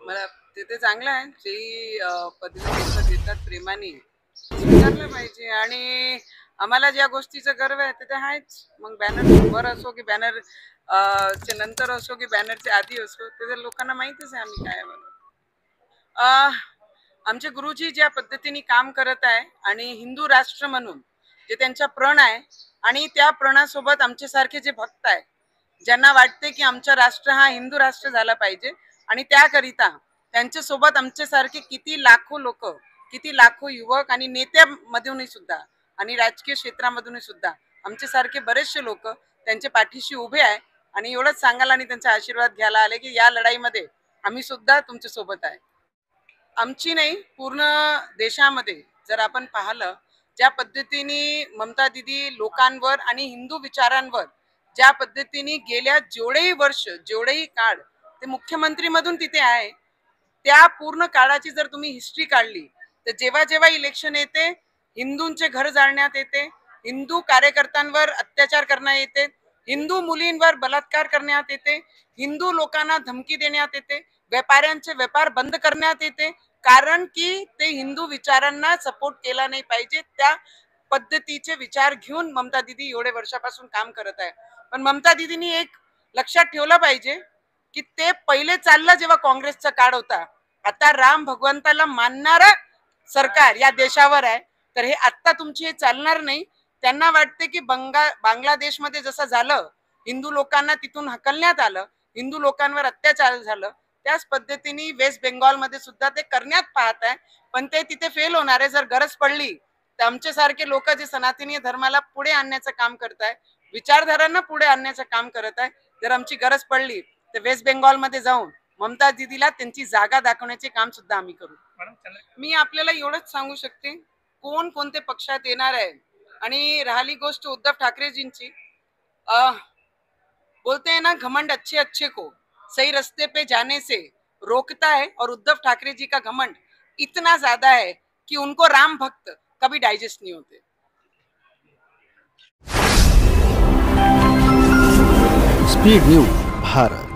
मला ते चांगलं आहे. जे पदवी देतात प्रेमाने स्वीकारलं पाहिजे. आणि आम्हाला ज्या गोष्टीचा गर्व आहे ते आहेच. मग बॅनर वर असो की बॅनर च्या नंतर असो की बॅनरच्या आधी असो, ते तर लोकांना माहितीच आहे आम्ही काय आहे म्हणून. आमचे गुरुजी ज्या पद्धतीने काम करत आहे आणि हिंदू राष्ट्र म्हणून जे त्यांचा प्रण आहे, आणि त्या प्रणासोबत आमचे सारखे जे भक्त आहे, ज्यांना वाटते की आमचा राष्ट्र हा हिंदू राष्ट्र झाला पाहिजे, आणि त्याकरिता त्यांच्यासोबत आमचे सारखे किती लाखो लोक, किती लाखो युवक आणि नेत्यामधूनही सुद्धा आणि राजकीय क्षेत्रामधूनही सुद्धा आमचे सारखे बरेचसे लोक त्यांच्या पाठीशी उभे आहे. आणि एवढंच सांगायला आणि त्यांचा आशीर्वाद घ्यायला आले की या लढाईमध्ये आम्ही सुद्धा तुमच्या सोबत आहे. आमची नाही, पूर्ण देशामध्ये जर आपण पाहिलं, ज्या पद्धतीने ममता दीदी लोकांवर आणि हिंदू विचारांवर ज्या पद्धतीने गेल्या जेवढेही वर्ष, जेवढेही काळ ते मुख्यमंत्री मधून तिथे आहे, त्या पूर्ण काळाची जर तुम्ही हिस्ट्री काढली तर जेव्हा जेव्हा इलेक्शन येते, हिंदूंचे घर जाळण्यात येते, हिंदू कार्यकर्त्यांवर अत्याचार करण्यात येते, हिंदू मुलींवर बलात्कार करण्यात येते, हिंदू लोकांना धमकी देण्यात येते, व्यापाऱ्यांचे व्यापार बंद करण्यात येते, कारण की ते हिंदू विचारांना सपोर्ट केला नाही पाहिजे. त्या पद्धतीचे विचार घेऊन ममता दीदी एवढे वर्षापासून काम करत आहे. पण ममता दीदींनी एक लक्षात ठेवलं पाहिजे की ते पहिले चाललं जेव्हा काँग्रेसचा काळ होता, आता राम भगवंताला मानणारा सरकार या देशावर आहे, तर हे आता तुमची हे चालणार नाही. त्यांना वाटते की बांगलादेशमध्ये जसं झालं, हिंदू लोकांना तिथून हकलण्यात आलं, हिंदू लोकांवर अत्याचार झालं, त्याच पद्धतीने वेस्ट बेंगॉलमध्ये सुद्धा ते करण्यात पाहत आहे. पण ते तिथे फेल होणार आहे. जर गरज पडली तर आमचे सारखे लोक जे सनातनी धर्माला पुढे आणण्याचं काम करत आहे, विचारधारांना पुढे आणण्याचं काम करत आहे, जर आमची गरज पडली तर वेस्ट बेंगॉलमध्ये जाऊन ममता दीदीला त्यांची जागा दाखवण्याचे काम सुद्धा आम्ही करू. मी आपल्याला एवढंच सांगू शकते, कोण कोणते पक्षात येणार आहे. आणि राहिली गोष्ट उद्धव ठाकरेजींची, बोलते हैं ना, घमंड अच्छे अच्छे को सही रास्ते पे जाने से रोकता है, और उद्धव ठाकरे जी का घमंड इतना ज्यादा है कि उनको राम भक्त कभी डाइजेस्ट नहीं होते. Speed news Bharat.